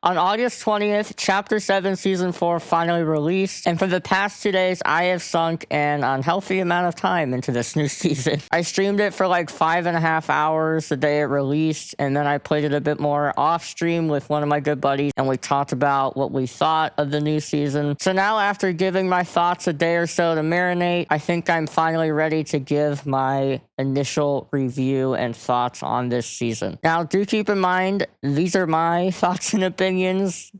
On August 20th, Chapter 7 Season 4 finally released, and for the past 2 days, I have sunk an unhealthy amount of time into this new season. I streamed it for like 5.5 hours the day it released, and then I played it a bit more off-stream with one of my good buddies, and we talked about what we thought of the new season. So now, after giving my thoughts a day or so to marinate, I think I'm finally ready to give my initial review and thoughts on this season. Now, do keep in mind, these are my thoughts and opinions.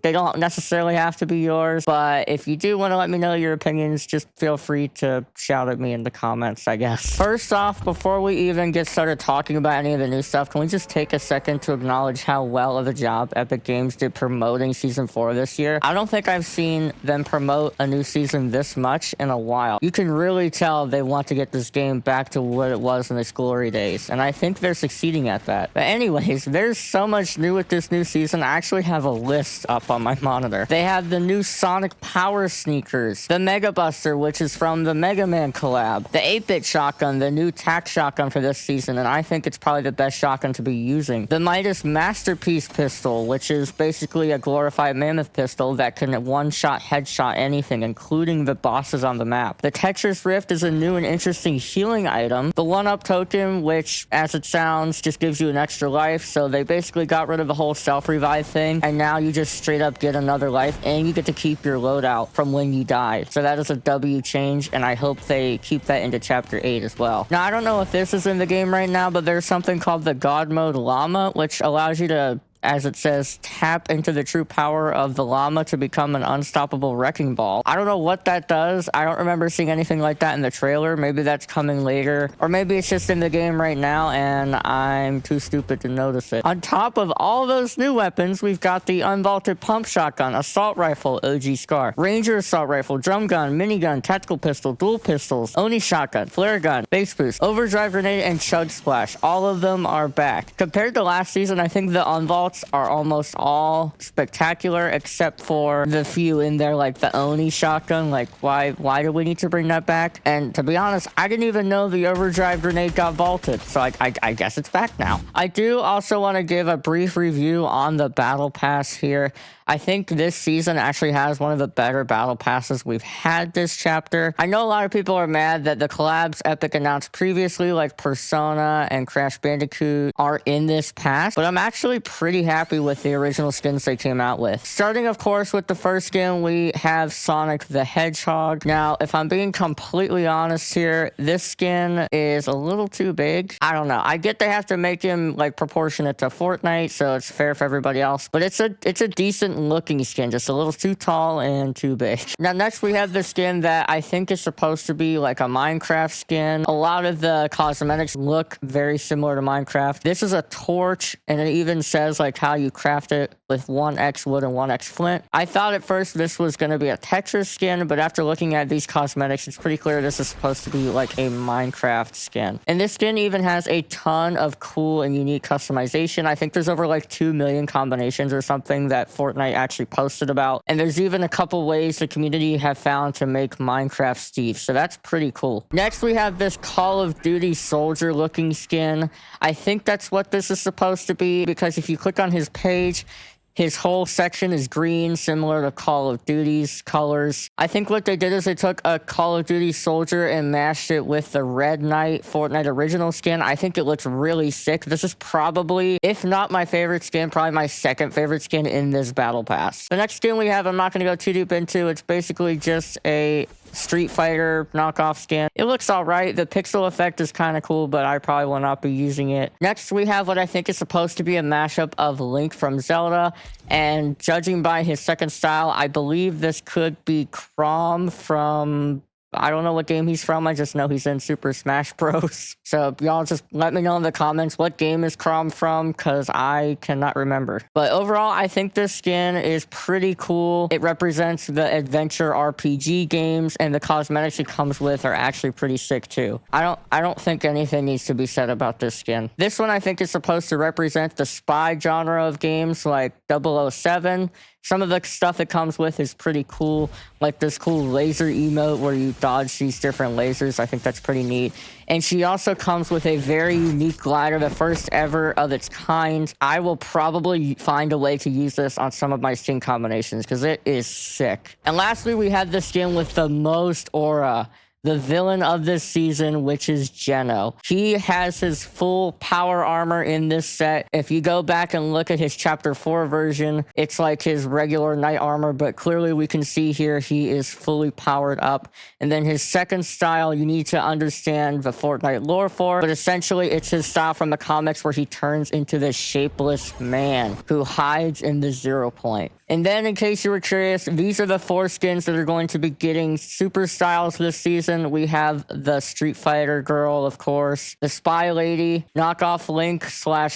They don't necessarily have to be yours, but if you do want to let me know your opinions, just feel free to shout at me in the comments, I guess. First off, before we even get started talking about any of the new stuff, can we just take a second to acknowledge how well of a job Epic Games did promoting Season 4 this year? I don't think I've seen them promote a new season this much in a while. You can really tell they want to get this game back to what it was in its glory days, and I think they're succeeding at that. But anyways, there's so much new with this new season. I actually have a list up on my monitor. They have the new Sonic Power Sneakers, the Mega Buster, which is from the Mega Man collab, the 8-bit shotgun, the new tac shotgun for this season, and I think it's probably the best shotgun to be using. The Midas Masterpiece pistol, which is basically a glorified mammoth pistol that can one-shot headshot anything, including the bosses on the map. The Tetris Rift is a new and interesting healing item. The 1-up token, which, as it sounds, just gives you an extra life, so they basically got rid of the whole self-revive thing, and now you just straight up get another life, and you get to keep your loadout from when you die. So that is a W change, and I hope they keep that into Chapter 8 as well. Now, I don't know if this is in the game right now, but there's something called the God Mode Llama, which allows you to, as it says, tap into the true power of the llama to become an unstoppable wrecking ball. I don't know what that does. I don't remember seeing anything like that in the trailer. Maybe that's coming later, or maybe it's just in the game right now and I'm too stupid to notice it. On top of all those new weapons, we've got the unvaulted pump shotgun, assault rifle, OG Scar, ranger assault rifle, drum gun, minigun, tactical pistol, dual pistols, Oni shotgun, flare gun, base boost, overdrive grenade, and chug splash. All of them are back. Compared to last season, I think the unvault are almost all spectacular, except for the few in there, like the Oni shotgun. Like, why do we need to bring that back? And to be honest, I didn't even know the overdrive grenade got vaulted, so I guess it's back now. I do also want to give a brief review on the battle pass here. I think this season actually has one of the better battle passes we've had this chapter. I know a lot of people are mad that the collabs Epic announced previously, like Persona and Crash Bandicoot, are in this pass, but I'm actually pretty happy with the original skins they came out with. Starting, of course, with the first skin, we have Sonic the Hedgehog. Now, if I'm being completely honest here, this skin is a little too big. I don't know. I get they have to make him like proportionate to Fortnite, so it's fair for everybody else, but it's a decent looking skin, just a little too tall and too big. Now, next we have the skin that I think is supposed to be like a Minecraft skin. A lot of the cosmetics look very similar to Minecraft. This is a torch, and it even says like how you craft it with 1x wood and 1x flint. I thought at first this was going to be a Tetris skin, but after looking at these cosmetics, it's pretty clear this is supposed to be like a Minecraft skin. And this skin even has a ton of cool and unique customization. I think there's over like 2 million combinations or something that Fortnite actually posted about. And there's even a couple ways the community have found to make Minecraft Steve. So that's pretty cool. Next, we have this Call of Duty soldier looking skin. I think that's what this is supposed to be, because if you click on his page, his whole section is green, similar to Call of Duty's colors. I think what they did is they took a Call of Duty soldier and mashed it with the Red Knight Fortnite original skin. I think it looks really sick. This is probably, if not my favorite skin, probably my second favorite skin in this battle pass. The next skin we have, I'm not going to go too deep into. It's basically just a Street Fighter knockoff skin. It looks all right. The pixel effect is kind of cool, but I probably will not be using it. Next, we have what I think is supposed to be a mashup of Link from Zelda, and judging by his second style, I believe this could be Chrom from, I don't know what game he's from. I just know he's in Super Smash Bros. So y'all just let me know in the comments what game is Chrom from, because I cannot remember. But overall, I think this skin is pretty cool. It represents the adventure RPG games, and the cosmetics it comes with are actually pretty sick too. I don't think anything needs to be said about this skin. This one I think is supposed to represent the spy genre of games like 007. Some of the stuff it comes with is pretty cool, like this cool laser emote where you dodge these different lasers. I think that's pretty neat. And she also comes with a very unique glider, the first ever of its kind. I will probably find a way to use this on some of my skin combinations because it is sick. And lastly, we have the skin with the most aura, the villain of this season, which is Geno. He has his full power armor in this set. If you go back and look at his chapter 4 version, it's like his regular knight armor, but clearly we can see here he is fully powered up. And then his second style, you need to understand the Fortnite lore for, but essentially it's his style from the comics where he turns into this shapeless man who hides in the 0 point. And then, in case you were curious, these are the 4 skins that are going to be getting super styles this season. We have the Street Fighter girl, of course, the Spy Lady, knockoff Link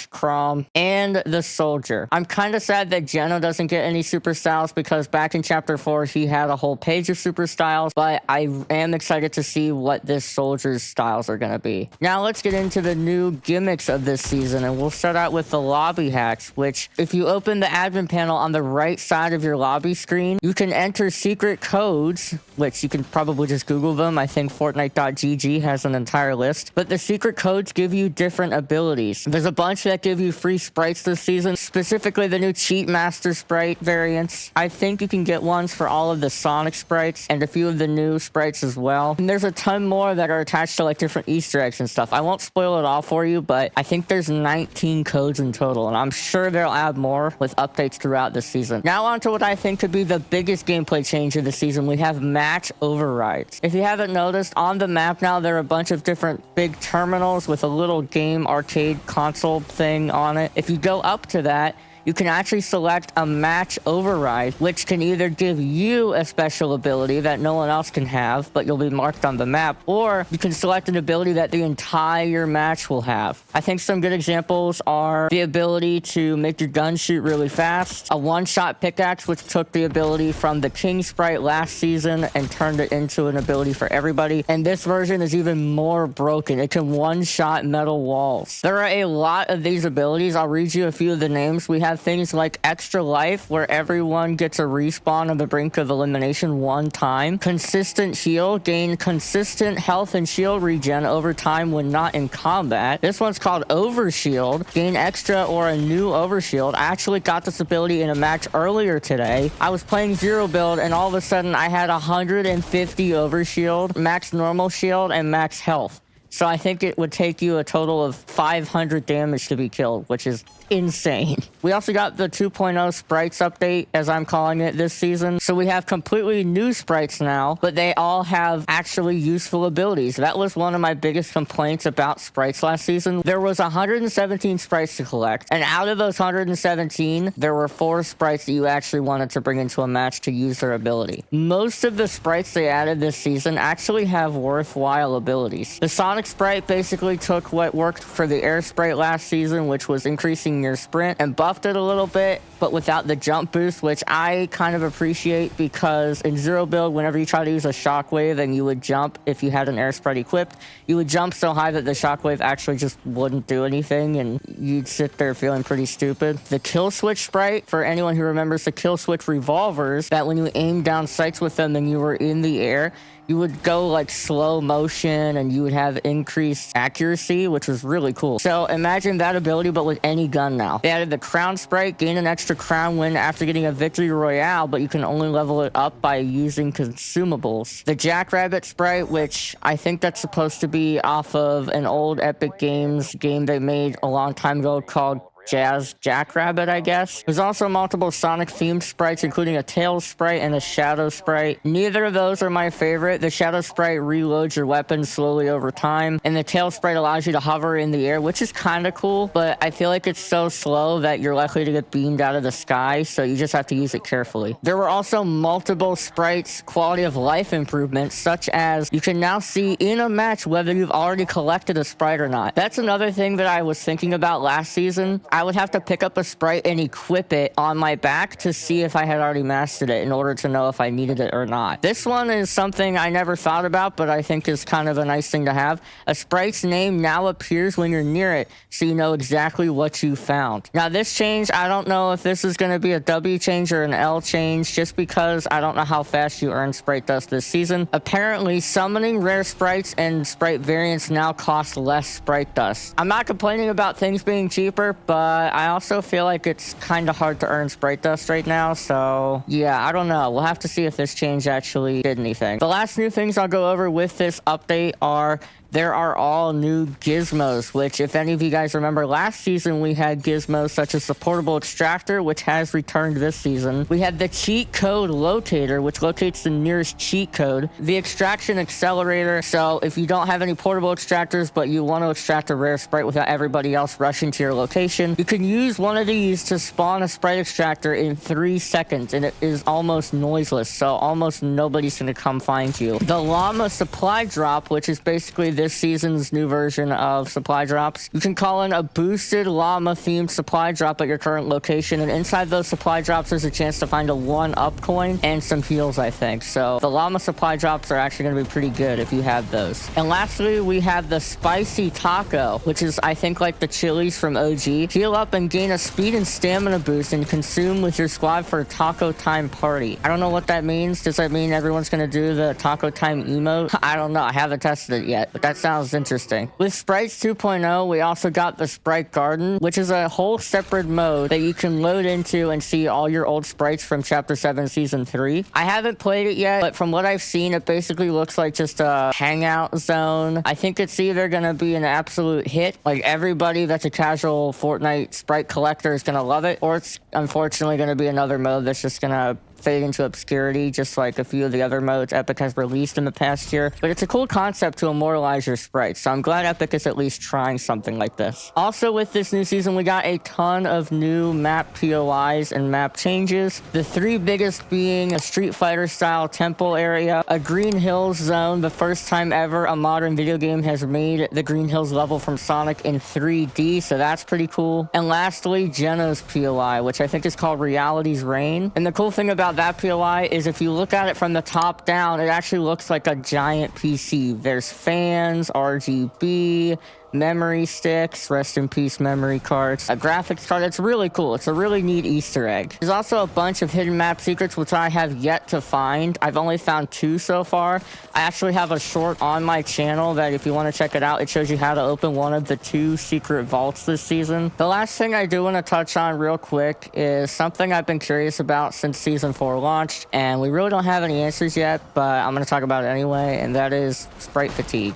/ Crom, and the Soldier. I'm kind of sad that Geno doesn't get any super styles because back in Chapter 4, he had a whole page of super styles, but I am excited to see what this Soldier's styles are going to be. Now, let's get into the new gimmicks of this season, and we'll start out with the lobby hacks, which, if you open the admin panel on the right side of your lobby screen, you can enter secret codes, which you can probably just Google them. I think Fortnite.gg has an entire list, but the secret codes give you different abilities. There's a bunch that give you free sprites this season, specifically the new Cheat Master Sprite variants. I think you can get ones for all of the Sonic sprites and a few of the new sprites as well. And there's a ton more that are attached to like different Easter eggs and stuff. I won't spoil it all for you, but I think there's 19 codes in total, and I'm sure they'll add more with updates throughout the season. Now on to what I think could be the biggest gameplay change of the season. We have match overrides. If you haven't noticed, on the map now there are a bunch of different big terminals with a little game arcade console thing on it. If you go up to that, you can actually select a match override, which can either give you a special ability that no one else can have, but you'll be marked on the map, or you can select an ability that the entire match will have. I think some good examples are the ability to make your gun shoot really fast, a one-shot pickaxe, which took the ability from the King Sprite last season and turned it into an ability for everybody, and this version is even more broken. It can one-shot metal walls. There are a lot of these abilities. I'll read you a few of the names. We have things like Extra Life, where everyone gets a respawn on the brink of elimination 1 time. Consistent Heal, gain consistent health and shield regen over time when not in combat. This one's called Overshield, gain extra or a new Overshield. I actually got this ability in a match earlier today. I was playing 0 build and all of a sudden I had 150 Overshield, max normal shield, and max health. So I think it would take you a total of 500 damage to be killed, which is insane. We also got the 2.0 Sprites update, as I'm calling it, this season. So we have completely new sprites now, but they all have actually useful abilities. That was one of my biggest complaints about sprites last season. There was 117 sprites to collect, and out of those 117, there were 4 sprites that you actually wanted to bring into a match to use their ability. Most of the sprites they added this season actually have worthwhile abilities. The Sonic Sprite basically took what worked for the Air Sprite last season, which was increasing your sprint, and buffed it a little bit, but without the jump boost, which I kind of appreciate, because in 0 build, whenever you try to use a shockwave and you would jump, if you had an Air Sprite equipped, you would jump so high that the shockwave actually just wouldn't do anything, and you'd sit there feeling pretty stupid. The Kill Switch Sprite, for anyone who remembers the Kill Switch revolvers, that when you aim down sights with them and you were in the air, you would go like slow motion and you would have increased accuracy, which was really cool. So imagine that ability, but with any gun now. They added the Crown Sprite, gain an extra crown win after getting a victory royale, but you can only level it up by using consumables. The Jackrabbit Sprite, which I think that's supposed to be off of an old Epic Games game they made a long time ago called Jazz Jackrabbit, I guess. There's also multiple Sonic themed sprites, including a Tails sprite and a Shadow Sprite. Neither of those are my favorite. The Shadow Sprite reloads your weapons slowly over time, and the Tails Sprite allows you to hover in the air, which is kind of cool, but I feel like it's so slow that you're likely to get beamed out of the sky, so you just have to use it carefully. There were also multiple sprites quality of life improvements, such as you can now see in a match whether you've already collected a sprite or not. That's another thing that I was thinking about last season. I would have to pick up a Sprite and equip it on my back to see if I had already mastered it in order to know if I needed it or not. This one is something I never thought about, but I think is kind of a nice thing to have. A Sprite's name now appears when you're near it, so you know exactly what you found. Now, this change, I don't know if this is going to be a W change or an L change, just because I don't know how fast you earn Sprite Dust this season. Apparently, summoning rare Sprites and Sprite variants now cost less Sprite Dust. I'm not complaining about things being cheaper, but I also feel like it's kind of hard to earn Sprite Dust right now, so yeah, I don't know. We'll have to see if this change actually did anything. The last new things I'll go over with this update are there are all new Gizmos, which if any of you guys remember last season, we had Gizmos such as the portable extractor, which has returned this season. We had the cheat code locator, which locates the nearest cheat code. The extraction accelerator, so if you don't have any portable extractors, but you want to extract a rare Sprite without everybody else rushing to your location, you can use one of these to spawn a Sprite extractor in 3 seconds, and it is almost noiseless, so almost nobody's going to come find you. The llama supply drop, which is basically this season's new version of supply drops. You can call in a boosted llama themed supply drop at your current location, and inside those supply drops there's a chance to find a 1-up coin and some heals, I think. So the llama supply drops are actually going to be pretty good if you have those. And lastly, we have the spicy taco, which is I think like the chilies from OG. Heal up and gain a speed and stamina boost and consume with your squad for a taco time party. I don't know what that means. Does that mean everyone's going to do the taco time emote? I don't know. I haven't tested it yet, but that sounds interesting. With Sprites 2.0, we also got the Sprite Garden, which is a whole separate mode that you can load into and see all your old sprites from Chapter 7 Season 3. I haven't played it yet, but from what I've seen, it basically looks like just a hangout zone. I think it's either going to be an absolute hit, like everybody that's a casual Fortnite Sprite collector is going to love it, or it's unfortunately going to be another mode that's just going to fade into obscurity, just like a few of the other modes Epic has released in the past year. But it's a cool concept to immortalize your sprites, so I'm glad Epic is at least trying something like this. Also, with this new season, we got a ton of new map POIs and map changes. The 3 biggest being a Street Fighter style temple area, a Green Hills zone, the first time ever a modern video game has made the Green Hills level from Sonic in 3D, so that's pretty cool. And lastly, Geno's POI, which I think is called Reality's Reign. And the cool thing about that POI is if you look at it from the top down, it actually looks like a giant PC. There's fans, RGB, memory sticks, rest in peace memory cards, a graphics card. It's really cool. It's a really neat Easter egg. There's also a bunch of hidden map secrets which I have yet to find. I've only found 2 so far. I actually have a short on my channel that if you want to check it out, it shows you how to open one of the 2 secret vaults this season. The last thing I do want to touch on real quick is something I've been curious about since Season 4 launched, and we really don't have any answers yet, but I'm going to talk about it anyway, and that is Sprite Fatigue.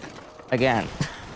Again.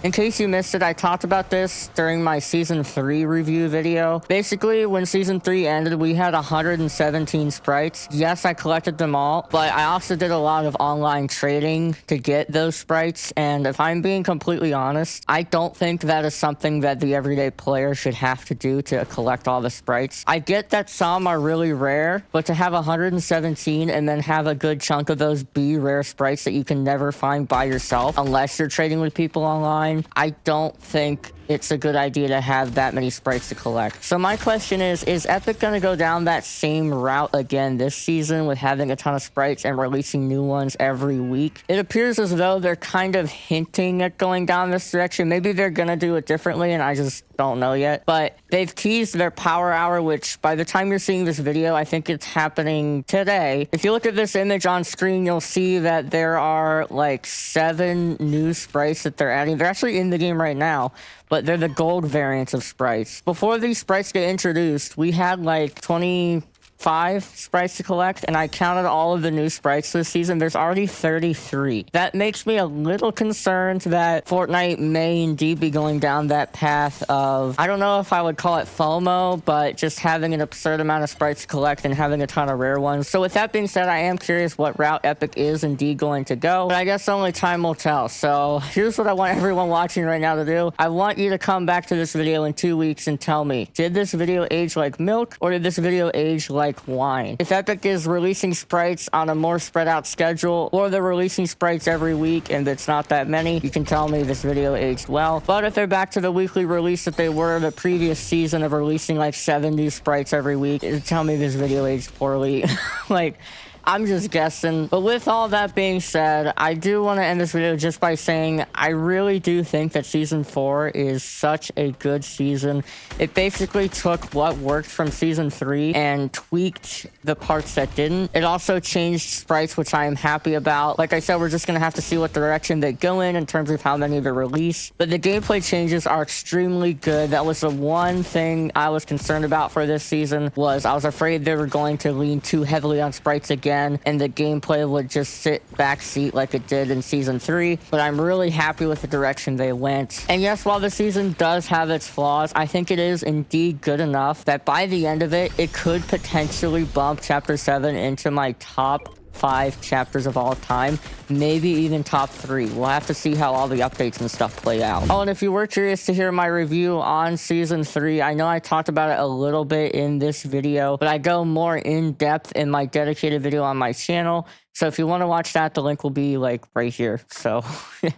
In case you missed it, I talked about this during my Season 3 review video. Basically, when Season 3 ended, we had 117 sprites. Yes, I collected them all, but I also did a lot of online trading to get those sprites, and if I'm being completely honest, I don't think that is something that the everyday player should have to do to collect all the sprites. I get that some are really rare, but to have 117 and then have a good chunk of those be rare sprites that you can never find by yourself unless you're trading with people online, I don't think it's a good idea to have that many sprites to collect. So my question is Epic going to go down that same route again this season with having a ton of sprites and releasing new ones every week? It appears as though they're kind of hinting at going down this direction. Maybe they're going to do it differently and I just don't know yet. But they've teased their Power Hour, which by the time you're seeing this video, I think it's happening today. If you look at this image on screen, you'll see that there are like 7 new sprites that they're adding. They're actually in the game right now, but they're the gold variants of sprites. Before these sprites get introduced, we had like 25 sprites to collect, and I counted all of the new sprites this season. There's already 33. That makes me a little concerned that Fortnite may indeed be going down that path of, I don't know if I would call it FOMO, but just having an absurd amount of sprites to collect and having a ton of rare ones. So with that being said, I am curious what route Epic is indeed going to go, but I guess only time will tell. So here's what I want everyone watching right now to do. I want you to come back to this video in 2 weeks and tell me, did this video age like milk, or did this video age like like wine. If Epic is releasing sprites on a more spread out schedule, or they're releasing sprites every week and it's not that many, you can tell me this video aged well. But if they're back to the weekly release that they were the previous season of releasing like 70 sprites every week, tell me this video aged poorly. Like, I'm just guessing. But with all that being said, I do want to end this video just by saying I really do think that Season 4 is such a good season. It basically took what worked from Season 3 and tweaked the parts that didn't. It also changed sprites, which I am happy about. Like I said, we're just going to have to see what direction they go in terms of how many they release. But the gameplay changes are extremely good. That was the one thing I was concerned about for this season, was I was afraid they were going to lean too heavily on sprites again, and the gameplay would just sit backseat like it did in Season 3. But I'm really happy with the direction they went. And yes, while the season does have its flaws, I think it is indeed good enough that by the end of it, it could potentially bump Chapter 7 into my top 5 chapters of all time, maybe even top 3. We'll have to see how all the updates and stuff play out. Oh, and if you were curious to hear my review on Season 3, I know I talked about it a little bit in this video, but I go more in depth in my dedicated video on my channel. So if you want to watch that, the link will be like right here. So you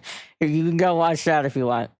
can go watch that if you want.